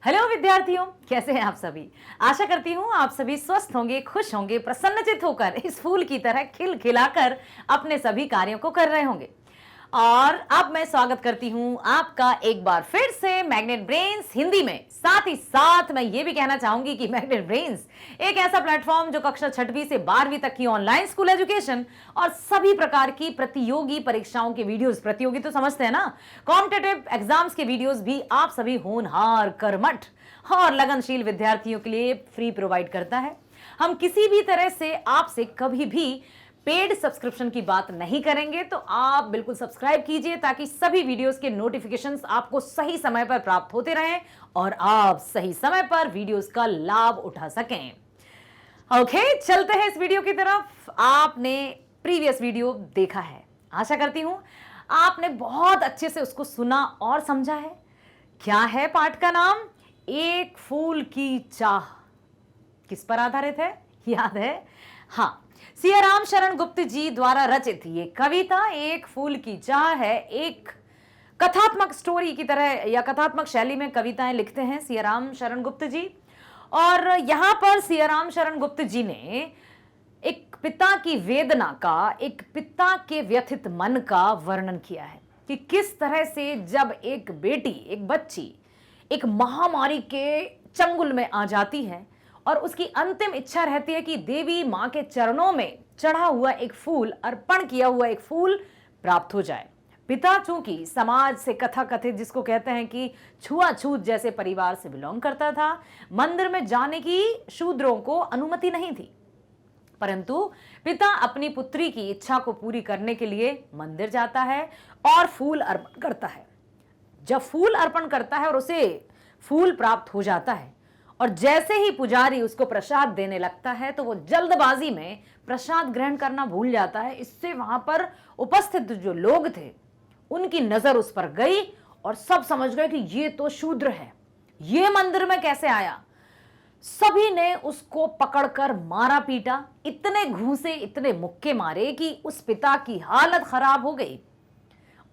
Hello विद्यार्थियों, कैसे हैं आप सभी। आशा करती हूँ आप सभी स्वस्थ होंगे, खुश होंगे, प्रसन्नचित होकर इस फूल की तरह खिलखिलाकर अपने सभी कार्यों को कर रहे होंगे। और अब मैं स्वागत करती हूँ आपका एक बार फिर से मैग्नेट ब्रेन्स हिंदी में। साथ ही साथ मैं ये भी कहना चाहूंगी कि मैग्नेट ब्रेन्स एक ऐसा प्लेटफॉर्म जो कक्षा 6वीं से 12वीं तक की ऑनलाइन स्कूल एजुकेशन और सभी प्रकार की प्रतियोगी परीक्षाओं के वीडियोस, प्रतियोगी तो समझते हैं ना, कॉम्पिटिटिव एग्जाम्स के वीडियोस भी आप सभी होनहार, कर्मठ और लगनशील विद्यार्थियों के लिए फ्री प्रोवाइड करता है। हम किसी भी तरह से आपसे कभी भी पेड सब्सक्रिप्शन की बात नहीं करेंगे, तो आप बिल्कुल सब्सक्राइब कीजिए ताकि सभी वीडियोस के नोटिफिकेशंस आपको सही समय पर प्राप्त होते रहें और आप सही समय पर वीडियोस का लाभ उठा सकें। ओके, चलते हैं इस वीडियो की तरफ। आपने प्रीवियस वीडियो देखा है, आशा करती हूं आपने बहुत अच्छे से उसको सुना और समझा है। क्या है पाठ का नाम? एक फूल की चाह। किस पर आधारित है, याद है? हाँ, सियाराम शरण गुप्त जी द्वारा रचित ये कविता एक फूल की चाह है। एक कथात्मक स्टोरी की तरह या कथात्मक शैली में कविताएं लिखते हैं सियाराम शरण गुप्त जी। और यहां पर सियाराम शरण गुप्त जी ने एक पिता की वेदना का, एक पिता के व्यथित मन का वर्णन किया है कि किस तरह से जब एक बेटी, एक बच्ची एक महामारी के चंगुल में आ जाती है और उसकी अंतिम इच्छा रहती है कि देवी मां के चरणों में चढ़ा हुआ एक फूल, अर्पण किया हुआ एक फूल प्राप्त हो जाए। पिता चूंकि समाज से कथाकथित, जिसको कहते हैं कि छुआछूत जैसे परिवार से बिलोंग करता था, मंदिर में जाने की शूद्रों को अनुमति नहीं थी, परंतु पिता अपनी पुत्री की इच्छा को पूरी करने के लिए मंदिर जाता है और फूल अर्पण करता है। जब फूल अर्पण करता है और उसे फूल प्राप्त हो जाता है और जैसे ही पुजारी उसको प्रसाद देने लगता है तो वो जल्दबाजी में प्रसाद ग्रहण करना भूल जाता है। इससे वहां पर उपस्थित जो लोग थे उनकी नजर उस पर गई और सब समझ गए कि ये तो शूद्र है, ये मंदिर में कैसे आया। सभी ने उसको पकड़कर मारा पीटा, इतने घूंसे, इतने मुक्के मारे कि उस पिता की हालत खराब हो गई।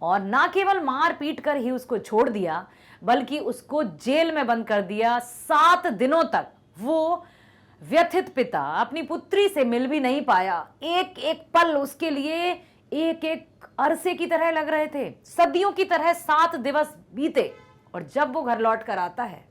और ना केवल मार पीट कर ही उसको छोड़ दिया, बल्कि उसको जेल में बंद कर दिया। 7 दिनों तक वो व्यथित पिता अपनी पुत्री से मिल भी नहीं पाया। एक एक पल उसके लिए एक एक अरसे की तरह लग रहे थे, सदियों की तरह 7 दिवस बीते। और जब वो घर लौट कर आता है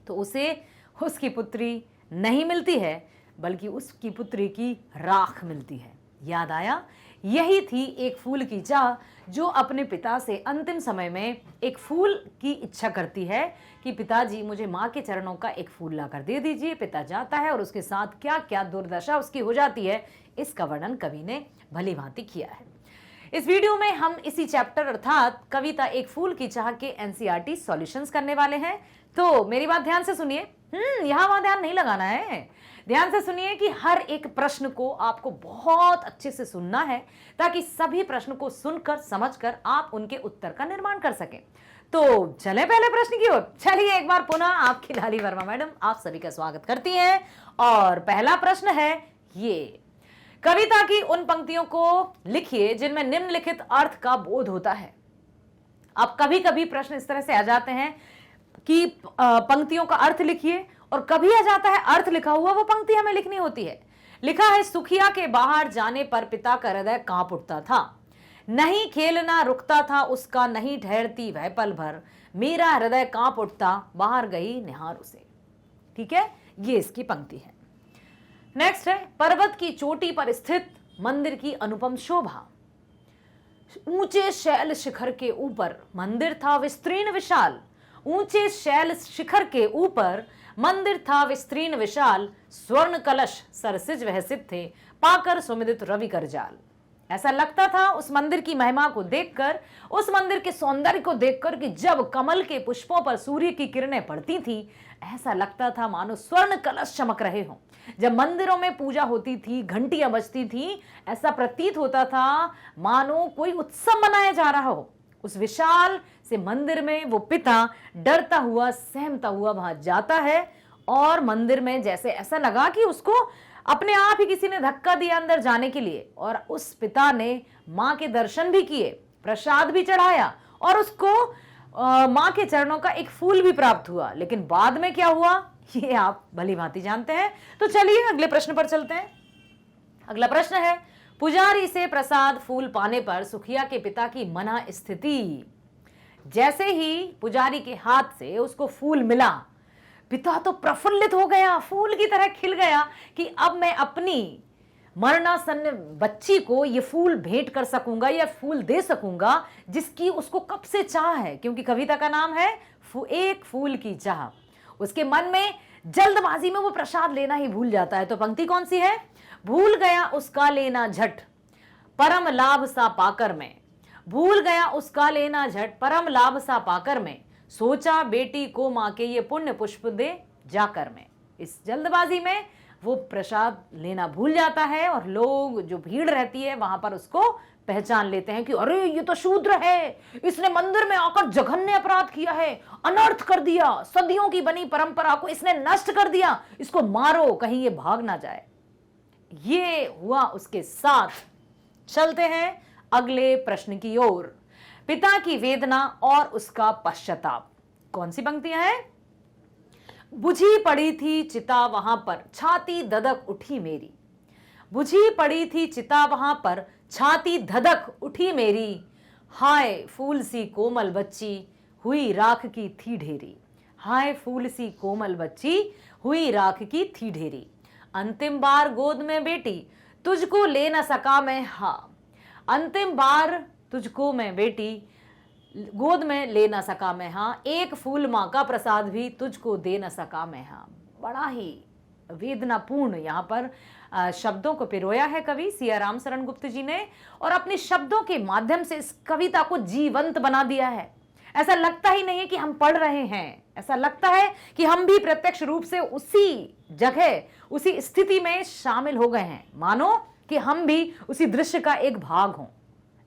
तो उसे उसकी पुत्री नहीं मिलती है, बल्कि उसकी पुत्री की राख मिलती है। याद आया, यही थी एक फूल की चाह जो अपने पिता से अंतिम समय में एक फूल की इच्छा करती है कि पिताजी मुझे माँ के चरणों का एक फूल लाकर दे दीजिए। पिता जाता है और उसके साथ क्या क्या दुर्दशा उसकी हो जाती है, इसका वर्णन कवि ने भली भांति किया है। इस वीडियो में हम इसी चैप्टर अर्थात कविता एक फूल की चाह के एनसीईआरटी सॉल्यूशंस करने वाले हैं। तो मेरी बात ध्यान से सुनिए, यहां वहां ध्यान नहीं लगाना है, ध्यान से सुनिए कि हर एक प्रश्न को आपको बहुत अच्छे से सुनना है ताकि सभी प्रश्न को सुनकर, समझकर आप उनके उत्तर का निर्माण कर सकें। तो चले पहले प्रश्न की ओर। चलिए एक बार पुनः आपकी लाली वर्मा मैडम आप सभी का स्वागत करती हैं। और पहला प्रश्न है ये, कविता की उन पंक्तियों को लिखिए जिनमें निम्नलिखित अर्थ का बोध होता है। अब कभी कभी प्रश्न इस तरह से आ जाते हैं कि पंक्तियों का अर्थ लिखिए, और कभी आ जाता है अर्थ लिखा हुआ वो पंक्ति हमें लिखनी होती है। लिखा है, सुखिया के बाहर जाने पर पिता का हृदय कांप उठता था, नहीं खेलना रुकता था उसका, नहीं ठहरती वह पल भर, मेरा हृदय कांप उठता बाहर गई निहार उसे। ठीक है, ये इसकी पंक्ति है। नेक्स्ट है, पर्वत की चोटी पर स्थित मंदिर की अनुपम शोभा, ऊंचे शैल शिखर के ऊपर मंदिर था विस्तीर्ण विशाल, ऊंचे शैल शिखर के ऊपर मंदिर था विस्तीर्ण विशाल, स्वर्ण कलश सरसिज वह सिद्ध थे, पाकर सुमिदित रवि कर जाल। ऐसा लगता था उस मंदिर की महिमा को देखकर, उस मंदिर के सौंदर्य को देखकर कि जब कमल के पुष्पों पर सूर्य की किरणें पड़ती थी, ऐसा लगता था मानो स्वर्ण कलश चमक रहे हों। जब मंदिरों में पूजा होती थी, घंटियां बजती थी, ऐसा प्रतीत होता था मानो कोई उत्सव मनाया जा रहा हो। उस विशाल से मंदिर में वो पिता डरता हुआ, सहमता हुआ वहां जाता है और मंदिर में जैसे ऐसा लगा कि उसको अपने आप ही किसी ने धक्का दिया अंदर जाने के लिए। और उस पिता ने मां के दर्शन भी किए, प्रसाद भी चढ़ाया और उसको माँ के चरणों का एक फूल भी प्राप्त हुआ, लेकिन बाद में क्या हुआ ये आप भली भांति जानते हैं। तो चलिए अगले प्रश्न पर चलते हैं। अगला प्रश्न है, पुजारी से प्रसाद फूल पाने पर सुखिया के पिता की मना स्थिति। जैसे ही पुजारी के हाथ से उसको फूल मिला, पिता तो प्रफुल्लित हो गया, फूल की तरह खिल गया कि अब मैं अपनी मरणासन्न बच्ची को ये फूल भेंट कर सकूंगा या फूल दे सकूंगा जिसकी उसको कब से चाह है, क्योंकि कविता का नाम है एक फूल की चाह। उसके मन में जल्दबाजी में वो प्रसाद लेना ही भूल जाता है। तो पंक्ति कौन सी है? भूल गया उसका लेना झट परम लाभ सा पाकर में, भूल गया उसका लेना झट परम लाभ सा पाकर में, सोचा बेटी को मां के ये पुण्य पुष्प दे जाकर में। इस जल्दबाजी में वो प्रसाद लेना भूल जाता है और लोग, जो भीड़ रहती है वहां पर, उसको पहचान लेते हैं कि अरे ये तो शूद्र है, इसने मंदिर में आकर जघन्य अपराध किया है, अनर्थ कर दिया, सदियों की बनी परंपरा को इसने नष्ट कर दिया, इसको मारो कहीं ये भाग ना जाए। ये हुआ उसके साथ। चलते हैं अगले प्रश्न की ओर। पिता की वेदना और उसका पश्चाताप। कौन सी पंक्तियां हैं? बुझी पड़ी थी चिता वहां पर, छाती धधक उठी मेरी, बुझी पड़ी थी चिता वहां पर, छाती धधक उठी मेरी, हाय फूल सी कोमल बच्ची हुई राख की थी ढेरी, हाय फूल सी कोमल बच्ची हुई राख की थी ढेरी, अंतिम बार गोद में बेटी तुझको ले न सका मैं, हाँ अंतिम बार तुझको मैं बेटी गोद में ले ना सका मैं, हाँ एक फूल माँ का प्रसाद भी तुझको दे ना सका मैं, हाँ। बड़ा ही वेदनापूर्ण यहाँ पर शब्दों को पिरोया है कवि सिया राम शरण गुप्त जी ने, और अपने शब्दों के माध्यम से इस कविता को जीवंत बना दिया है। ऐसा लगता ही नहीं है कि हम पढ़ रहे हैं, ऐसा लगता है कि हम भी प्रत्यक्ष रूप से उसी जगह, उसी स्थिति में शामिल हो गए हैं, मानो कि हम भी उसी दृश्य का एक भाग हों,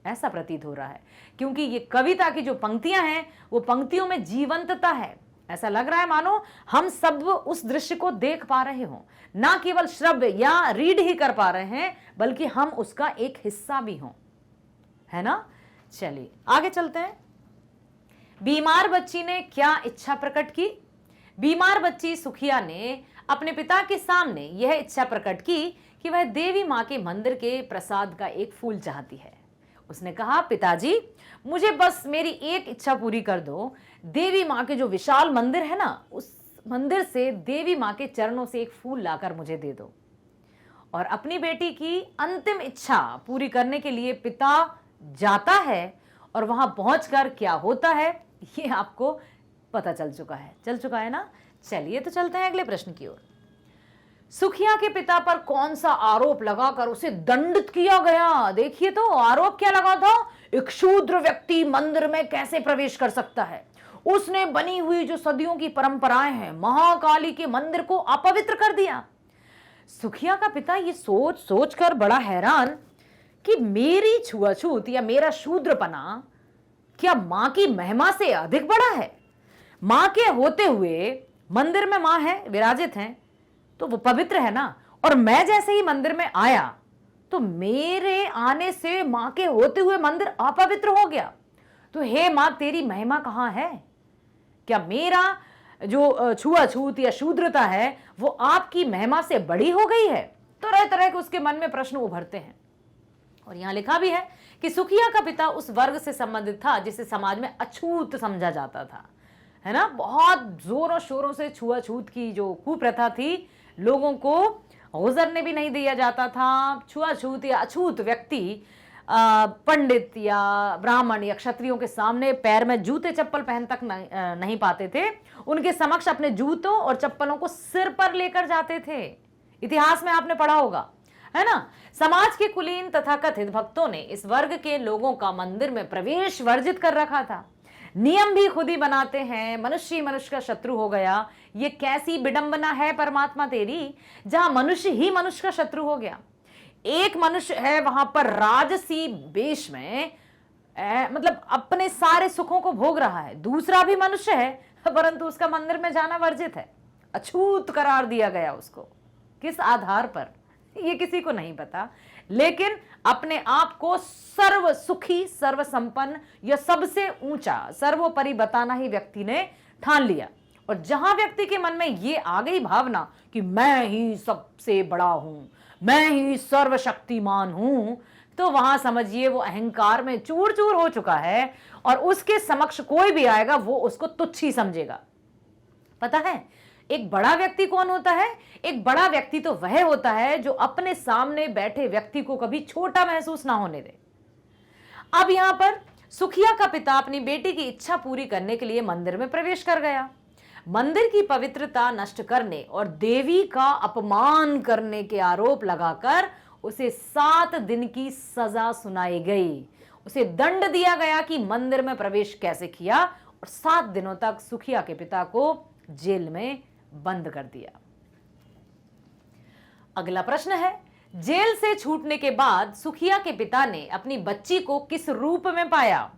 ऐसा प्रतीत हो रहा है। क्योंकि ये कविता की जो पंक्तियां हैं वो पंक्तियों में जीवंतता है। ऐसा लग रहा है मानो हम सब उस दृश्य को देख पा रहे हों, ना केवल श्रव्य या रीड ही कर पा रहे हैं, बल्कि हम उसका एक हिस्सा भी हों, है ना। चलिए आगे चलते हैं। बीमार बच्ची ने क्या इच्छा प्रकट की? बीमार बच्ची सुखिया ने अपने पिता के सामने यह इच्छा प्रकट की कि वह देवी माँ के मंदिर के प्रसाद का एक फूल चाहती है। उसने कहा, पिताजी मुझे बस मेरी एक इच्छा पूरी कर दो, देवी माँ के जो विशाल मंदिर है ना, उस मंदिर से देवी माँ के चरणों से एक फूल लाकर मुझे दे दो। और अपनी बेटी की अंतिम इच्छा पूरी करने के लिए पिता जाता है, और वहां पहुंचकर क्या होता है ये आपको पता चल चुका है ना। चलिए तो चलते हैं अगले प्रश्न की ओर। सुखिया के पिता पर कौन सा आरोप लगाकर उसे दंडित किया गया? देखिए तो आरोप क्या लगा था, एक शूद्र व्यक्ति मंदिर में कैसे प्रवेश कर सकता है, उसने बनी हुई जो सदियों की परंपराएं हैं, महाकाली के मंदिर को अपवित्र कर दिया। सुखिया का पिता ये सोच सोच कर बड़ा हैरान कि मेरी छुआछूत या मेरा शूद्रपना क्या मां की महिमा से अधिक बड़ा है? मां के होते हुए मंदिर में मां है, विराजित हैं, तो वो पवित्र है ना, और मैं जैसे ही मंदिर में आया तो मेरे आने से मां के होते हुए मंदिर अपवित्र हो गया। तो हे मां, तेरी महिमा कहां है? क्या मेरा जो छुआछूत या शूद्रता है वो आपकी महिमा से बड़ी हो गई है? तरह तरह के उसके मन में प्रश्न उभरते हैं। और यहां लिखा भी है कि सुखिया का पिता उस वर्ग से संबंधित था जिसे समाज में अछूत समझा जाता था, है ना। बहुत जोरों शोरों से छुआछूत की जो कुप्रथा थी, लोगों को गुजरने भी नहीं दिया जाता था। छुआछूत या अछूत व्यक्ति पंडित या ब्राह्मण या क्षत्रियों के सामने पैर में जूते चप्पल पहन तक नहीं पाते थे। उनके समक्ष अपने जूतों और चप्पलों को सिर पर लेकर जाते थे। इतिहास में आपने पढ़ा होगा, है ना। समाज के कुलीन तथा कथित भक्तों ने इस वर्ग के लोगों का मंदिर में प्रवेश वर्जित कर रखा था। नियम भी खुद ही बनाते हैं, मनुष्य ही मनुष्य का शत्रु हो गया। ये कैसी विडंबना है परमात्मा तेरी, जहां मनुष्य ही मनुष्य का शत्रु हो गया। एक मनुष्य है वहां पर राजसी वेश में, मतलब अपने सारे सुखों को भोग रहा है। दूसरा भी मनुष्य है, परंतु उसका मंदिर में जाना वर्जित है, अछूत करार दिया गया उसको। किस आधार पर? ये किसी को नहीं पता, लेकिन अपने आप को सर्व सुखी, सर्व संपन्न या सबसे ऊंचा, सर्वोपरि बताना ही व्यक्ति ने ठान लिया। और जहां व्यक्ति के मन में ये आ गई भावना कि मैं ही सबसे बड़ा हूं, मैं ही सर्वशक्तिमान हूं, तो वहां समझिए वो अहंकार में चूर चूर हो चुका है और उसके समक्ष कोई भी आएगा वो उसको तुच्छ ही समझेगा। पता है एक बड़ा व्यक्ति कौन होता है? एक बड़ा व्यक्ति तो वह होता है जो अपने सामने बैठे व्यक्ति को कभी छोटा महसूस ना होने दे। अब यहां पर सुखिया का पिता अपनी बेटी की इच्छा पूरी करने के लिए मंदिर में प्रवेश कर गया। मंदिर की पवित्रता नष्ट करने और देवी का अपमान करने के आरोप लगाकर उसे 7 दिन की सजा सुनाई गई। उसे दंड दिया गया कि मंदिर में प्रवेश कैसे किया, और 7 दिनों तक सुखिया के पिता को जेल में बंद कर दिया। अगला प्रश्न है, जेल से छूटने के बाद सुखिया के पिता ने अपनी बच्ची को किस रूप में पाया?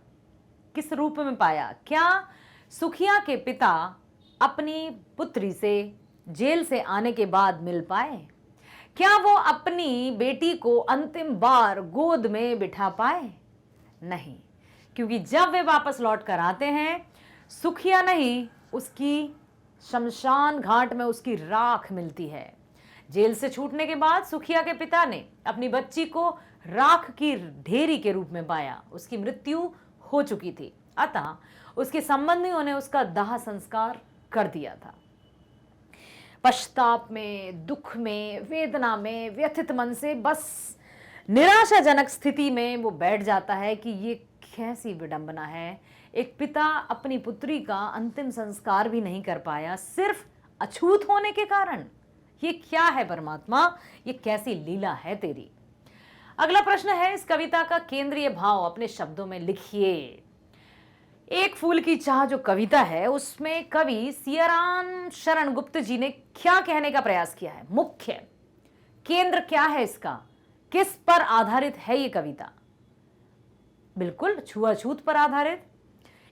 किस रूप में पाया? क्या सुखिया के पिता अपनी पुत्री से जेल से आने के बाद मिल पाए? क्या वो अपनी बेटी को अंतिम बार गोद में बिठा पाए? नहीं, क्योंकि जब वे वापस लौट कर आते हैं, सुखिया नहीं, उसकी शमशान घाट में उसकी राख मिलती है। जेल से छूटने के बाद सुखिया के पिता ने अपनी बच्ची को राख की ढेरी के रूप में पाया। उसकी मृत्यु हो चुकी थी, अतः उसके संबंधियों ने उसका दाह संस्कार कर दिया था। पश्चाताप में, दुख में, वेदना में, व्यथित मन से बस निराशाजनक स्थिति में वो बैठ जाता है कि ये कैसी विडंबना है, एक पिता अपनी पुत्री का अंतिम संस्कार भी नहीं कर पाया सिर्फ अछूत होने के कारण। ये क्या है परमात्मा, ये कैसी लीला है तेरी। अगला प्रश्न है, इस कविता का केंद्रीय भाव अपने शब्दों में लिखिए। एक फूल की चाह जो कविता है उसमें कवि सियाराम शरण गुप्त जी ने क्या कहने का प्रयास किया है? मुख्य केंद्र क्या है इसका? किस पर आधारित है ये कविता? बिल्कुल छुआछूत पर आधारित,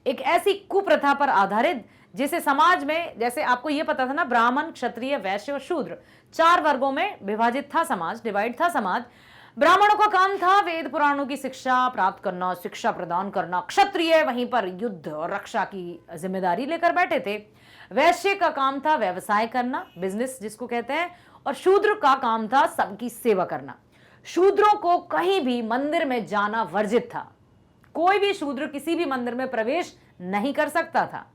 एक ऐसी कुप्रथा पर आधारित जिसे समाज में, जैसे आपको यह पता था ना, ब्राह्मण, क्षत्रिय, वैश्य और शूद्र 4 वर्गों में विभाजित था समाज, डिवाइड था समाज। ब्राह्मणों का काम था वेद पुराणों की शिक्षा प्राप्त करना, शिक्षा प्रदान करना। क्षत्रिय वहीं पर युद्ध और रक्षा की जिम्मेदारी लेकर बैठे थे। वैश्य का काम था व्यवसाय करना, बिजनेस जिसको कहते हैं, और शूद्र का काम था सबकी सेवा करना। शूद्रों को कहीं भी मंदिर में जाना वर्जित था। कोई भी शूद्र किसी भी मंदिर में प्रवेश नहीं कर सकता था।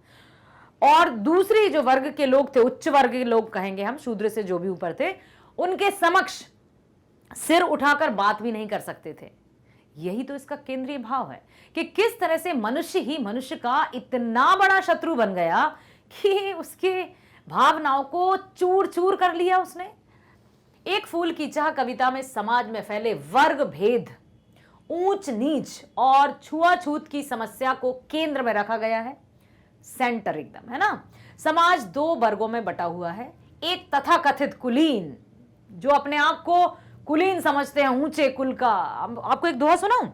और दूसरी जो वर्ग के लोग थे, उच्च वर्ग के लोग कहेंगे हम, शूद्र से जो भी ऊपर थे, उनके समक्ष सिर उठाकर बात भी नहीं कर सकते थे। यही तो इसका केंद्रीय भाव है कि किस तरह से मनुष्य ही मनुष्य का इतना बड़ा शत्रु बन गया कि उसके भावनाओं को चूर चूर कर लिया उसने। एक फूल की चाह कविता में समाज में फैले वर्ग भेद, ऊंच नीच और छुआछूत की समस्या को केंद्र में रखा गया है। सेंटर एकदम, है ना। समाज 2 वर्गों में बटा हुआ है। एक तथाकथित कुलीन, जो अपने आप को कुलीन समझते हैं, ऊंचे कुल का। आपको एक दोहा सुनाऊं?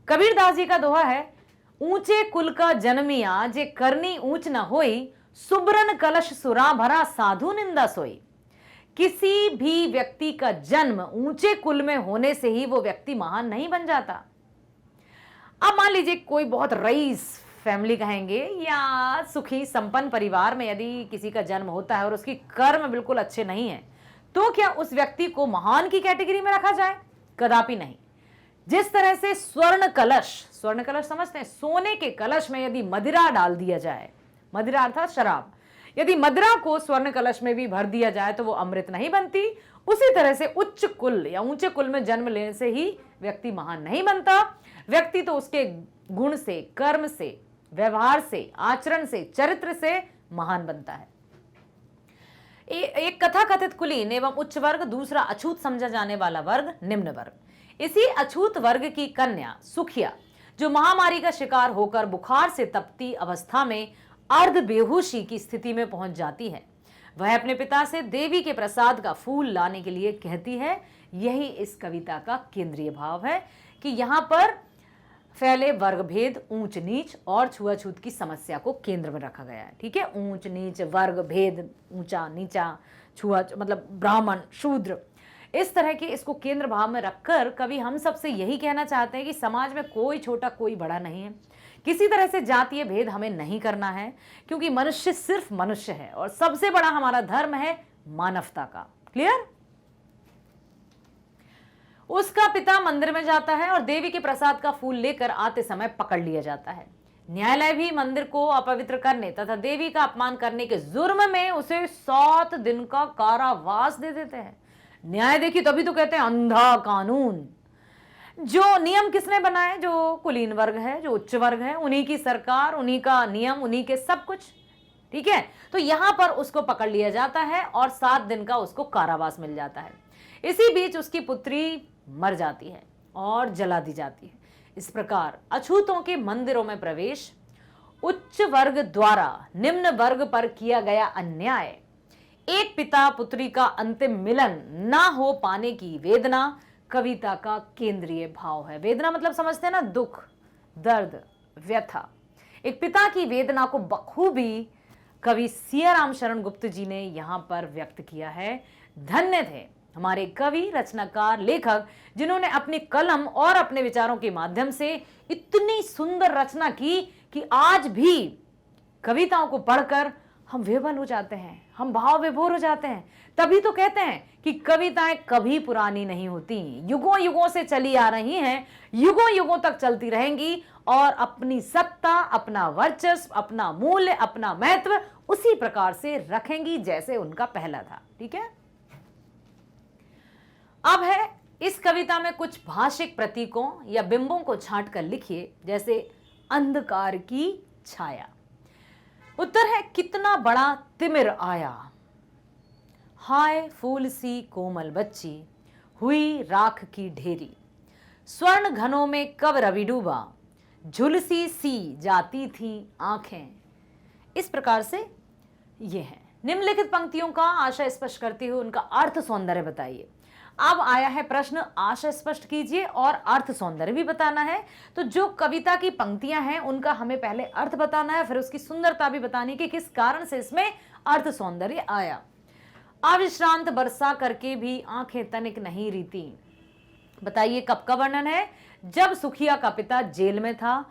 कबीरदास जी का दोहा है, ऊंचे कुल का जन्मिया जे करनी ऊंच न होई, सुब्रन कलश सुरा भरा साधु निंदा सोई। किसी भी व्यक्ति का जन्म ऊंचे कुल में होने से ही वो व्यक्ति महान नहीं बन जाता। अब मान लीजिए कोई बहुत रईस फैमिली कहेंगे या सुखी संपन्न परिवार में यदि किसी का जन्म होता है और उसकी कर्म बिल्कुल अच्छे नहीं है, तो क्या उस व्यक्ति को महान की कैटेगरी में रखा जाए? कदापि नहीं। जिस तरह से स्वर्ण कलश समझते हैं, सोने के कलश में यदि मदिरा डाल दिया जाए, मदिरा अर्थात शराब, यदि मदिरा को स्वर्ण कलश में भी भर दिया जाए तो वो अमृत नहीं बनती। उसी तरह से उच्च कुल या ऊंचे कुल में जन्म लेने से ही व्यक्ति महान नहीं बनता। व्यक्ति तो उसके गुण से, कर्म से, व्यवहार से, आचरण से, चरित्र से महान बनता है। एक कथाकथित कुलीन एवं उच्च वर्ग, दूसरा अछूत समझा जाने वाला वर्ग निम्न वर्ग। इसी अछूत वर्ग की कन्या सुखिया, जो महामारी का शिकार होकर बुखार से तपती अवस्था में अर्ध बेहोशी की स्थिति में पहुंच जाती है, वह अपने पिता से देवी के प्रसाद का फूल लाने के लिए कहती है। यही इस कविता का केंद्रीय भाव है कि यहां पर फैले वर्ग भेद, ऊंच नीच और छुआछूत की समस्या को केंद्र में रखा गया है। ठीक है, ऊंच नीच, वर्ग भेद, ऊंचा नीचा, छुआ मतलब ब्राह्मण, शूद्र, इस तरह के इसको केंद्र भाव में रखकर कवि हम सबसे यही कहना चाहते हैं कि समाज में कोई छोटा कोई बड़ा नहीं है, किसी तरह से जातीय भेद हमें नहीं करना है, क्योंकि मनुष्य सिर्फ मनुष्य है और सबसे बड़ा हमारा धर्म है मानवता का। क्लियर? उसका पिता मंदिर में जाता है और देवी के प्रसाद का फूल लेकर आते समय पकड़ लिया जाता है। न्यायालय भी मंदिर को अपवित्र करने तथा देवी का अपमान करने के जुर्म में उसे 7 दिन का कारावास दे देते हैं। न्याय देखिए, तभी तो कहते हैं अंधा कानून। जो नियम किसने बनाए? जो कुलीन वर्ग है, जो उच्च वर्ग है, उन्हीं की सरकार, उन्हीं का नियम, उन्हीं के सब कुछ। ठीक है, तो यहां पर उसको पकड़ लिया जाता है और 7 दिन का उसको कारावास मिल जाता है। इसी बीच उसकी पुत्री मर जाती है और जला दी जाती है। इस प्रकार अछूतों के मंदिरों में प्रवेश, उच्च वर्ग द्वारा निम्न वर्ग पर किया गया अन्याय, एक पिता पुत्री का अंतिम मिलन ना हो पाने की वेदना कविता का केंद्रीय भाव है। वेदना मतलब समझते हैं ना, दुख, दर्द, व्यथा। एक पिता की वेदना को बखूबी कवि सियाराम शरण गुप्त जी ने यहां पर व्यक्त किया है। धन्य थे हमारे कवि, रचनाकार, लेखक, जिन्होंने अपनी कलम और अपने विचारों के माध्यम से इतनी सुंदर रचना की कि आज भी कविताओं को पढ़कर हम विह्वल हो जाते हैं, हम भाव विभोर हो जाते हैं। तभी तो कहते हैं कि कविताएं कभी पुरानी नहीं होती, युगों युगों से चली आ रही हैं, युगों युगों तक चलती रहेंगी और अपनी सत्ता, अपना वर्चस्व, अपना मूल्य, अपना महत्व उसी प्रकार से रखेंगी जैसे उनका पहला था। ठीक है, अब है इस कविता में कुछ भाषिक प्रतीकों या बिंबों को छांट कर लिखिए, जैसे अंधकार की छाया। उत्तर है कितना बड़ा तिमिर आया, हाय फूल सी कोमल बच्ची, हुई राख की ढेरी, स्वर्ण घनों में कब रवि डूबा, झुलसी सी जाती थी आंखें। इस प्रकार से ये है। निम्नलिखित पंक्तियों का आशय स्पष्ट करते हुए उनका अर्थ सौंदर्य बताइए। अब आया है प्रश्न, आशय स्पष्ट कीजिए और अर्थ सौंदर्य भी बताना है। तो जो कविता की पंक्तियां हैं उनका हमें पहले अर्थ बताना है, फिर उसकी सुंदरता भी बतानी कि किस कारण से इसमें अर्थ सौंदर्य आया। अविश्रांत बरसा करके भी आंखें तनिक नहीं रीती। बताइए कब का वर्णन है? जब सुखिया का पिता जेल में था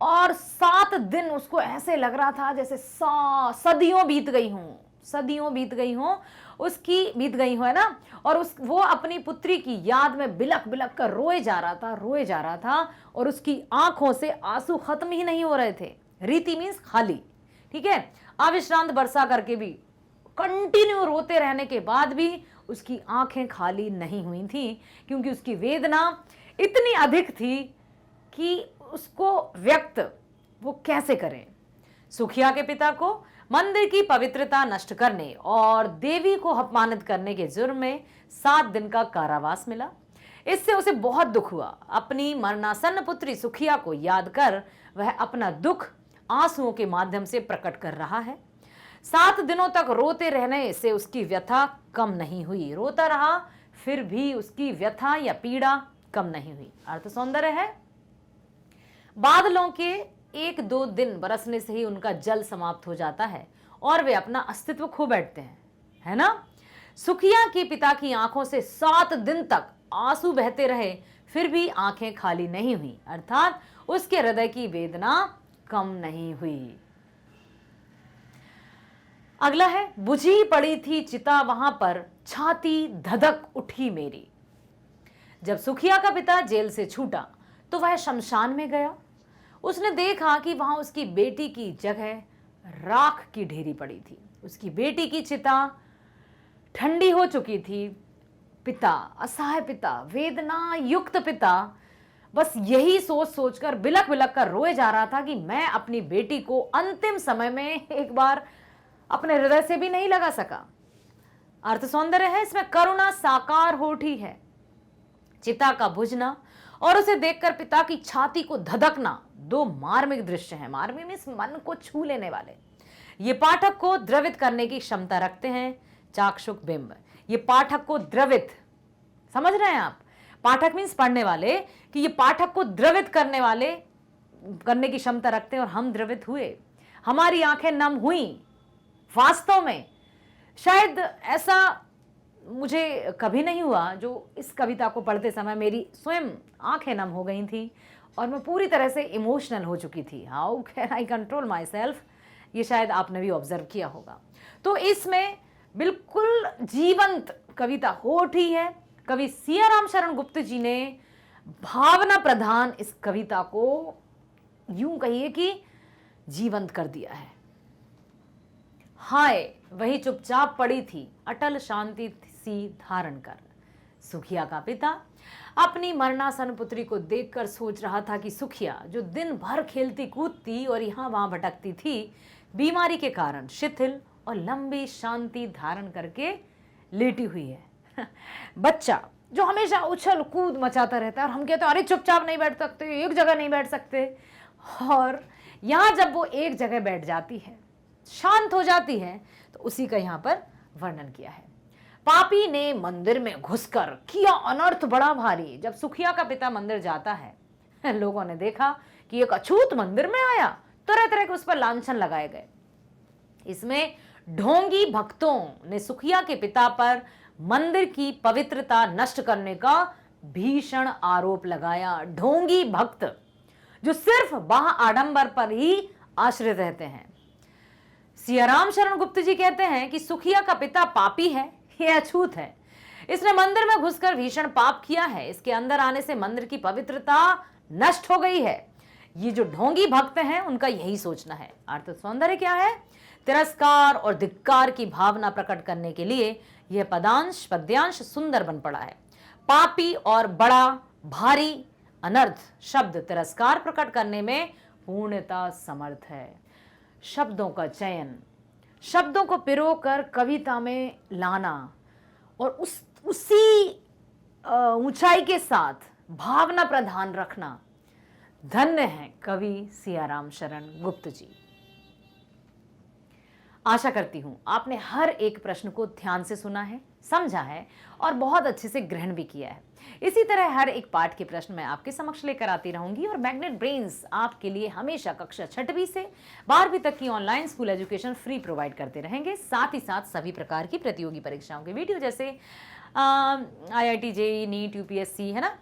और 7 दिन उसको ऐसे लग रहा था जैसे सदियों बीत गई हों, सदियों बीत गई हों, उसकी बीत गई हो, है ना। और वो अपनी पुत्री की याद में बिलख बिलख कर रोए जा रहा था और उसकी आंखों से आंसू खत्म ही नहीं हो रहे थे। रीति मीन्स खाली। ठीक है, अविश्रांत बरसा करके भी, कंटिन्यू रोते रहने के बाद भी उसकी आंखें खाली नहीं हुई थी, क्योंकि उसकी वेदना इतनी अधिक थी कि उसको व्यक्त वो कैसे करें। सुखिया के पिता को मंदिर की पवित्रता नष्ट करने और देवी को अपमानित करने के जुर्म में 7 दिन का कारावास मिला। इससे उसे बहुत दुख हुआ। अपनी मरणासन्न पुत्री सुखिया को याद कर वह अपना दुख आंसुओं के माध्यम से प्रकट कर रहा है। 7 दिनों तक रोते रहने से उसकी व्यथा कम नहीं हुई। रोता रहा, फिर भी उसकी व्यथा या पीड़ा कम नहीं हुई। अर्थ सौंदर्य है, बादलों के 1-2 दिन बरसने से ही उनका जल समाप्त हो जाता है और वे अपना अस्तित्व खो बैठते हैं, है ना। सुखिया के पिता की आंखों से 7 दिन तक आंसू बहते रहे, फिर भी आंखें खाली नहीं हुई, अर्थात उसके हृदय की वेदना कम नहीं हुई। अगला है, बुझी पड़ी थी चिता वहां पर, छाती धधक उठी मेरी। जब सुखिया का पिता जेल से छूटा तो वह शमशान में गया। उसने देखा कि वहां उसकी बेटी की जगह राख की ढेरी पड़ी थी। उसकी बेटी की चिता ठंडी हो चुकी थी। पिता, असहाय पिता, वेदना युक्त पिता, बस यही सोच सोचकर बिलख बिलख कर रोए जा रहा था कि मैं अपनी बेटी को अंतिम समय में एक बार अपने हृदय से भी नहीं लगा सका। अर्थ सौंदर्य है, इसमें करुणा साकार हो उठी है। चिता का बुझना और उसे देखकर पिता की छाती को धधकना 2 मार्मिक दृश्य हैं। मार्मिक मीन्स मन को छू लेने वाले। ये पाठक को द्रवित करने की क्षमता रखते हैं। चाक्षुष बिंब, ये पाठक को द्रवित, समझ रहे हैं आप? पाठक मीन्स पढ़ने वाले, कि ये पाठक को द्रवित करने की क्षमता रखते हैं और हम द्रवित हुए, हमारी आंखें नम हुई। वास्तव में शायद ऐसा मुझे कभी नहीं हुआ जो इस कविता को पढ़ते समय मेरी स्वयं आंखें नम हो गई थी और मैं पूरी तरह से इमोशनल हो चुकी थी। How can I control my self, ये शायद आपने भी ऑब्जर्व किया होगा। तो इसमें बिल्कुल जीवंत कविता हो उठी है। कवि सियाराम शरण गुप्त जी ने भावना प्रधान इस कविता को यूं कहिए कि जीवंत कर दिया है। हाय वही चुपचाप पड़ी थी अटल शांति सी धारण कर। सुखिया का पिता अपनी मरणासन पुत्री को देखकर सोच रहा था कि सुखिया जो दिन भर खेलती कूदती और यहाँ वहां भटकती थी, बीमारी के कारण शिथिल और लंबी शांति धारण करके लेटी हुई है। बच्चा जो हमेशा उछल कूद मचाता रहता है और हम कहते हैं अरे चुपचाप नहीं बैठ सकते, एक जगह नहीं बैठ सकते, और यहाँ जब वो एक जगह बैठ जाती है, शांत हो जाती है, तो उसी का यहाँ पर वर्णन किया है। पापी ने मंदिर में घुसकर किया अनर्थ बड़ा भारी। जब सुखिया का पिता मंदिर जाता है, लोगों ने देखा कि एक अछूत मंदिर में आया, तरह तरह के उस पर लांछन लगाए गए। इसमें ढोंगी भक्तों ने सुखिया के पिता पर मंदिर की पवित्रता नष्ट करने का भीषण आरोप लगाया। ढोंगी भक्त जो सिर्फ बाह आडंबर पर ही आश्रित रहते हैं। सियाराम शरण गुप्त जी कहते हैं कि सुखिया का पिता पापी है, ये अछूत है, इसने मंदिर में घुसकर भीषण पाप किया है, इसके अंदर आने से मंदिर की पवित्रता नष्ट हो गई है। ये जो ढोंगी भक्त हैं उनका यही सोचना है। अर्थ सौंदर्य क्या है? तिरस्कार और धिक्कार की भावना प्रकट करने के लिए यह पद्यांश सुंदर बन पड़ा है। पापी और बड़ा भारी अनर्थ शब्द तिरस्कार प्रकट करने में पूर्णतः समर्थ है। शब्दों का चयन, शब्दों को पिरोकर कविता में लाना और उसी ऊंचाई के साथ भावना प्रधान रखना, धन्य है कवि सियाराम शरण गुप्त जी। आशा करती हूं आपने हर एक प्रश्न को ध्यान से सुना है, समझा है और बहुत अच्छे से ग्रहण भी किया है। इसी तरह हर एक पाठ के प्रश्न मैं आपके समक्ष लेकर आती रहूंगी और मैग्नेट ब्रेन्स आपके लिए हमेशा कक्षा 6वीं से 12वीं तक की online school education free provide करते रहेंगे। साथ ही साथ सभी प्रकार की प्रतियोगी परीक्षाओं के वीडियो जैसे IIT, JEE, नीट, UPSC, है ना,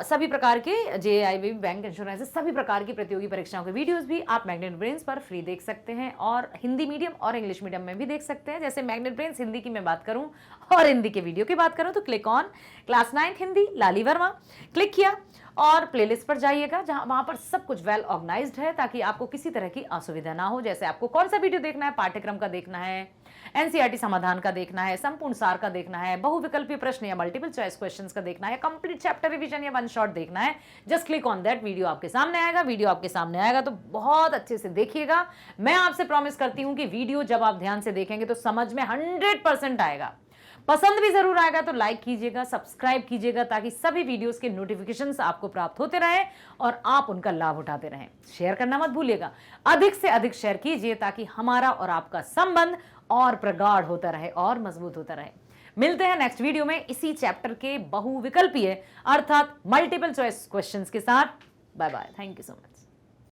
सभी प्रकार के JIB, बैंक, इंश्योरेंस, सभी प्रकार की प्रतियोगी परीक्षाओं के वीडियोस भी आप मैग्नेट ब्रेन्स पर फ्री देख सकते हैं और हिंदी मीडियम और इंग्लिश मीडियम में भी देख सकते हैं। जैसे मैग्नेट ब्रेन्स हिंदी की मैं बात करूं और हिंदी के वीडियो की बात करूं तो click on class 9 Hindi Lali Verma click किया और प्लेलिस्ट पर जाइएगा, जहां वहां पर सब कुछ वेल ऑर्गेनाइज्ड है ताकि आपको किसी तरह की असुविधा ना हो। जैसे आपको कौन सा वीडियो देखना है, पाठ्यक्रम का देखना है, NCERT समाधान का देखना है, संपूर्ण सार का देखना है, बहुविकल्पीय प्रश्न या मल्टीपल चॉइस क्वेश्चंस का देखना है, कंप्लीट चैप्टर रिवीजन या वन शॉट देखना है, just click on that. Video आपके सामने आएगा। वीडियो आपके सामने आएगा तो बहुत अच्छे से देखिएगा। मैं आपसे प्रॉमिस करती हूं कि वीडियो जब आप ध्यान से देखेंगे तो समझ में 100% आएगा। पसंद भी जरूर आएगा तो लाइक कीजिएगा, सब्सक्राइब कीजिएगा ताकि सभी वीडियोस के नोटिफिकेशंस आपको प्राप्त होते रहें और आप उनका लाभ उठाते रहें। शेयर करना मत भूलिएगा, अधिक से अधिक शेयर कीजिए ताकि हमारा और आपका संबंध और प्रगाढ़ होता रहे और मजबूत होता रहे। मिलते हैं नेक्स्ट वीडियो में इसी चैप्टर के बहुविकल्पीय अर्थात मल्टीपल चॉइस क्वेश्चंस के साथ। Bye bye, thank you so much.